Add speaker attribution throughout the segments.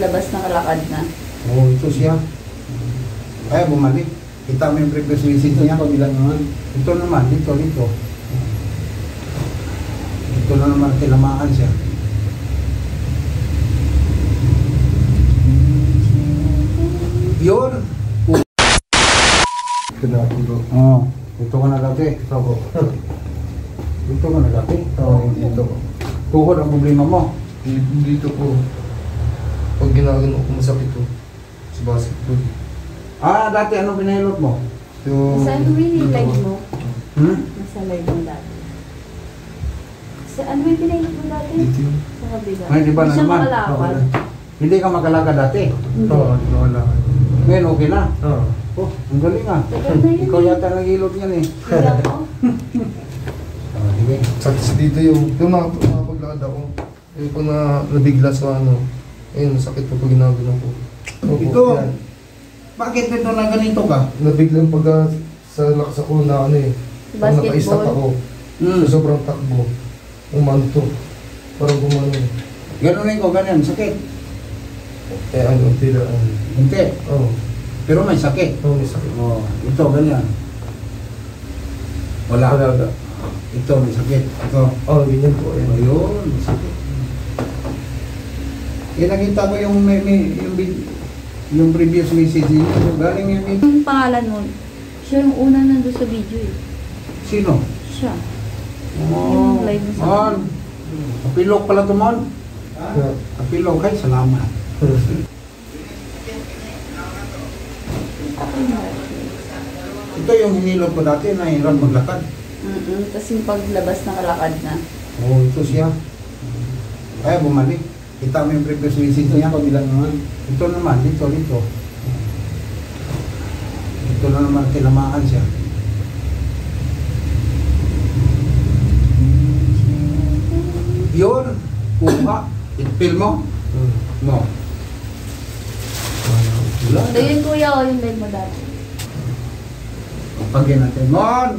Speaker 1: Labas ng lakad na.
Speaker 2: Oo, ito siya. Kaya bumalik. Kita mo yung previous visit niya.
Speaker 3: Kabila naman.
Speaker 2: Ito naman, dito. Ito na naman, tinamaan siya. Yun!
Speaker 3: Pinapuro.
Speaker 2: Oo. Ito ka na dati.
Speaker 3: Ako.
Speaker 2: Dito ka na dati.
Speaker 3: Oo, dito.
Speaker 2: Tuhod ang problema mo.
Speaker 3: Dito po. Pag ginagano ko masakit to. Sa basketball.
Speaker 2: Ah, dati anong pinahilot mo?
Speaker 3: Yung...
Speaker 1: Sa ano yung live mo?
Speaker 2: Hmm?
Speaker 1: Nasa live mo dati. Sa ano yung pinahilot mo dati?
Speaker 3: Dito yun.
Speaker 1: Sa kabila.
Speaker 2: Ay, di ba
Speaker 1: Hindi siya
Speaker 2: naman?
Speaker 1: makalakad.
Speaker 2: Hindi ka makalakad dati.
Speaker 1: Hindi.
Speaker 3: Oo, wala.
Speaker 2: Ngayon okay na.
Speaker 3: Oo.
Speaker 2: Oh, ang galing ah.
Speaker 1: Tagal na yun
Speaker 2: Ikaw
Speaker 1: eh.
Speaker 2: yata naghilot yan eh.
Speaker 1: Hindi ako.
Speaker 2: Oh, sige.
Speaker 3: Sakit dito yung nakapaglakad ako. Yung pag nabigla sa ano. Ayun, sakit po pag ginagano ko.
Speaker 2: Ito. Bakit ito na ganito ka?
Speaker 3: Nabiglang pag sa lakas ako na ano eh. Pag naka-stop ako.
Speaker 2: Hmm.
Speaker 3: Sa sobrang takbo. Umanto. Parang gumano eh.
Speaker 2: Ganunin ko, ganyan, sakit.
Speaker 3: Eh ano, tila.
Speaker 2: Hindi.
Speaker 3: Oo.
Speaker 2: Pero may sakit.
Speaker 3: Oo, may sakit.
Speaker 2: Oh, ito, ganyan. Wala.
Speaker 3: Wala.
Speaker 2: Ito, may sakit. Ito.
Speaker 3: Oo, ganyan po. Ayun.
Speaker 2: Ayun, may sakit. Eh, nakita ko yung previous message niyo. Galing yung video.
Speaker 1: Yung pangalan mo, siya yung una nandun sa video eh.
Speaker 2: Sino?
Speaker 1: Siya.
Speaker 2: Oh,
Speaker 1: Yung live mo sa
Speaker 2: Mon. Kapilok pala ito, Mon.
Speaker 3: Yeah.
Speaker 2: Kapilok, ay, salamat. Ito yung hinilot ko dati, nahirap maglakad.
Speaker 1: Tapos yung paglabas ng lakad na.
Speaker 2: Oo, ito siya. Kaya bumalik. Kita mo yung previous visit niya.
Speaker 3: Kabila naman.
Speaker 2: Ito naman, dito. Ito na naman, tinamaan siya. Yun, kuha. Itpil mo? No. Wala.
Speaker 1: So yun kuya o yung live mo dati.
Speaker 2: Pagpagin natin. Mon!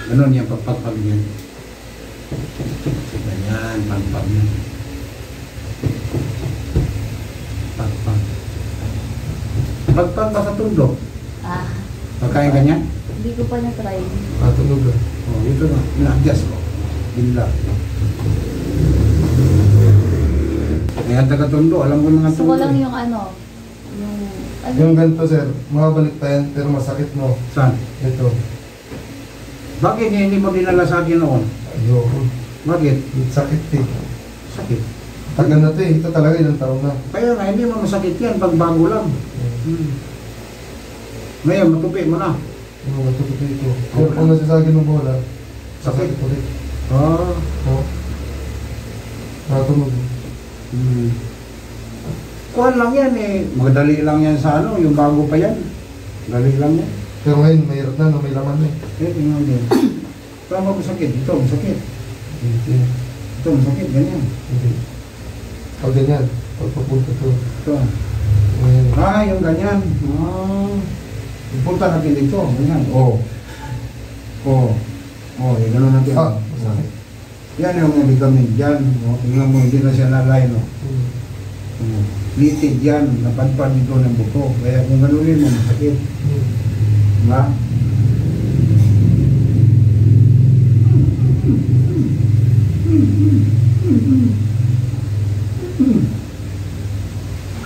Speaker 2: Ganun yan, pagpagpag yan. Ganyan, pagpag yan. Pagpag. Pagpag ba sa tundok?
Speaker 1: Ah,
Speaker 2: Pagkain ganyan?
Speaker 1: hindi ko pa na-try.
Speaker 3: Tunog ah.
Speaker 2: Oh, ito na. Ina-adjust ko. Binla. Kaya taga-tundo, alam ko mga
Speaker 1: Gusto ko lang yung ano,
Speaker 3: Yung ganito sir, makabalik pa yan, pero masakit no.
Speaker 2: Saan?
Speaker 3: Ito.
Speaker 2: Bakit hindi mo dinala sa akin noon?
Speaker 3: Ayoko.
Speaker 2: Bakit?
Speaker 3: Sakit eh.
Speaker 2: Sakit.
Speaker 3: Tagal na to eh. Ito talaga ilang taon na.
Speaker 2: Kaya nga, hindi mo masakit yan pag bago lang. Ngayon, matupi mo na.
Speaker 3: Yung matutupi ito. Pero kung nasasagin ng bola, sakit ulit.
Speaker 2: Ah.
Speaker 3: Oo. Natunog.
Speaker 2: Kuhan lang yan eh. Madali lang yan sa ano, yung bago pa yan. Dali lang yan.
Speaker 3: Pero ngayon, mahirap na, no? May laman na eh.
Speaker 2: Eh, tingnan din. Tama mo sakit. Ito, masakit.
Speaker 3: Hindi.
Speaker 2: Ito, masakit. Ganyan.
Speaker 3: Hindi. Pag ganyan, pag papunta to.
Speaker 2: Ito.
Speaker 3: Ngayon.
Speaker 2: Ah, yung ganyan. Ah. Ipunta natin dito. Ganyan. Oh. Oh. Oh, yung gano'n natin.
Speaker 3: Ah, masakit.
Speaker 2: Yan yung ligament dyan. Oh, tingnan mo, hindi na siya nalay, no? Litid yan, napadpad dito ng buto. Kaya kung ganunin mo, masakit. Diba?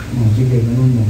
Speaker 2: Oh, sige, ganun mo.